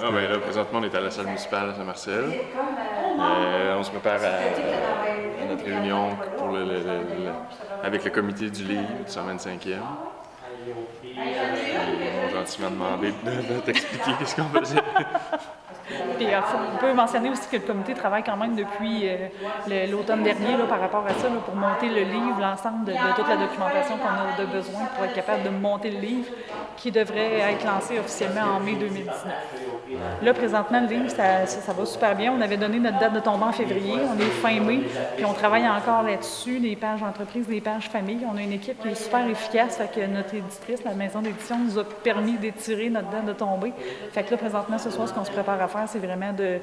Ah ben là, présentement, on est à la salle municipale à Saint-Marcel. On se prépare à notre réunion pour avec le comité du livre du 125e. Ils m'ont gentiment demandé de t'expliquer qu'est-ce qu'on faisait. Puis, on peut mentionner aussi que le comité travaille quand même depuis l'automne dernier là, par rapport à ça, là, pour monter le livre, l'ensemble de toute la documentation qu'on a de besoin pour être capable de monter le livre, qui devrait être lancé officiellement en mai 2019. Là, présentement, le livre, ça va super bien. On avait donné notre date de tombée en février. On est fin mai, puis on travaille encore là-dessus, les pages entreprises, les pages famille. On a une équipe qui est super efficace. Fait que notre éditrice, la maison d'édition, nous a permis d'étirer notre date de tombée. Fait que là, présentement, ce soir, ce qu'on se prépare à faire, c'est vraiment de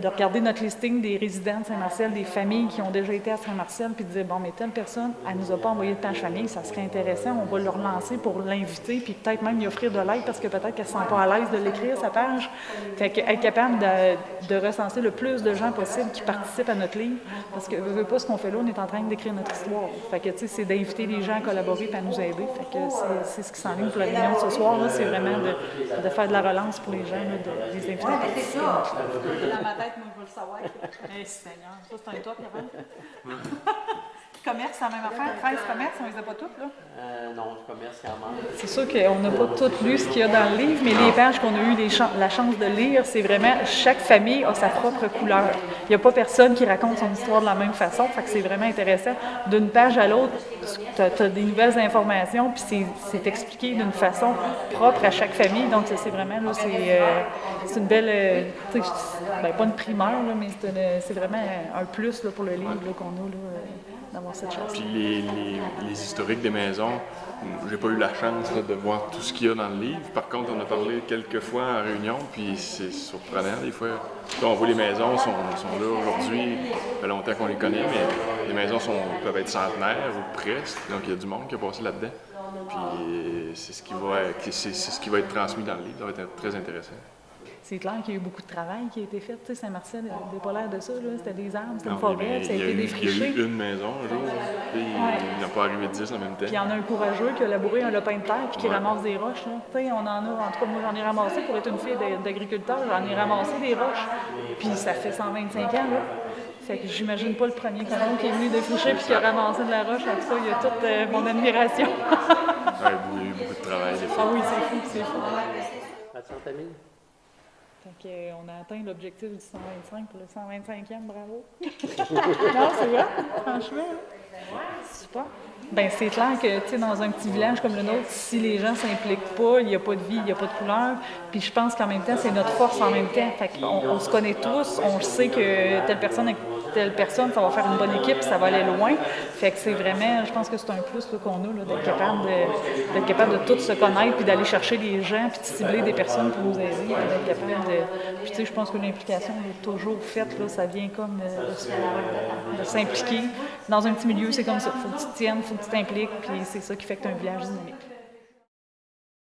regarder notre listing des résidents de Saint-Marcel, des familles qui ont déjà été à Saint-Marcel, puis de dire, bon, mais telle personne, elle nous a pas envoyé de page famille, ça serait intéressant, on va le relancer pour l'inviter, puis peut-être même lui offrir de l'aide, parce que peut-être qu'elle ne se sent pas à l'aise de l'écrire, sa page. Fait que être capable de recenser le plus de gens possible qui participent à notre livre, parce que veut pas ce qu'on fait là, on est en train d'écrire notre histoire. Fait que, tu sais, c'est d'inviter les gens à collaborer et à nous aider. Fait que c'est ce qui s'enligne pour la réunion de ce soir, là, c'est vraiment de faire de la relance pour les gens, là, de les inviter à participer. Dans ma tête, moi, je veux le savoir. Hey, Seigneur, ça, c'est un top, avant. Commerce, c'est la même affaire. 13 commerces, on les a pas toutes, là? Non, le commerce, il en manque. C'est sûr qu'on n'a pas toutes lu ce qu'il y a dans le livre, mais les pages qu'on a eu la chance de lire, c'est vraiment chaque famille a sa propre couleur. Il n'y a pas personne qui raconte son histoire de la même façon, fait que c'est vraiment intéressant. D'une page à l'autre, tu as des nouvelles informations, puis c'est expliqué d'une façon propre à chaque famille. Donc, c'est vraiment, là, c'est une belle, ben, pas une primeur, là, mais c'est vraiment un plus là, pour le livre là, qu'on a, là, d'avoir cette chance. Puis les historiques des maisons, j'ai pas eu la chance là, de voir tout ce qu'il y a dans le livre. Par contre, on a parlé quelques fois en réunion, puis c'est surprenant des fois. Là, on voit les maisons sont là aujourd'hui, ça fait longtemps qu'on les connaît, mais les maisons peuvent être centenaires ou presque, donc il y a du monde qui a passé là-dedans. Puis c'est ce qui va être transmis dans le livre, ça va être très intéressant. C'est clair qu'il y a eu beaucoup de travail qui a été fait. Tu sais, Saint-Marcel n'a pas l'air de ça. C'était des arbres, c'était une forêt, puis ça a été défriché. Il y a eu une maison un jour, puis il n'a pas arrivé 10 en même temps. Puis il y en a un courageux qui a labouré un lopin de terre puis qui ramasse des roches. Tu sais, on en a, en tout cas, moi j'en ai ramassé pour être une fille d'agriculteur, j'en ai ramassé des roches. Puis ça fait 125 ans, là. Fait que j'imagine pas le premier colon qui est venu défricher puis qui a ramassé de la roche. En tout cas, il y a toute mon admiration. Ouais, il y a eu beaucoup de travail, des fois. Ah oui, c'est fou, c'est fou. As-tu entamé? Fait qu'on a atteint l'objectif du 125 pour le 125e, bravo. Non, c'est vrai, franchement. Super. Bien, c'est clair que, tu sais, dans un petit village comme le nôtre, si les gens ne s'impliquent pas, il n'y a pas de vie, il n'y a pas de couleur. Puis je pense qu'en même temps, c'est notre force en même temps. Fait qu'on se connaît tous, on sait que telle personne, ça va faire une bonne équipe, ça va aller loin. Fait que c'est vraiment, je pense que c'est un plus là, qu'on a, là, d'être capable de tous se connaître, puis d'aller chercher les gens, puis de cibler des personnes pour nous aider, puis d'être capable de... Puis tu sais, je pense que l'implication est toujours faite, là, ça vient comme de s'impliquer. Dans un petit milieu, c'est comme ça. Faut que tu te tiennes, faut que tu t'impliques, puis c'est ça qui fait que tu as un village dynamique.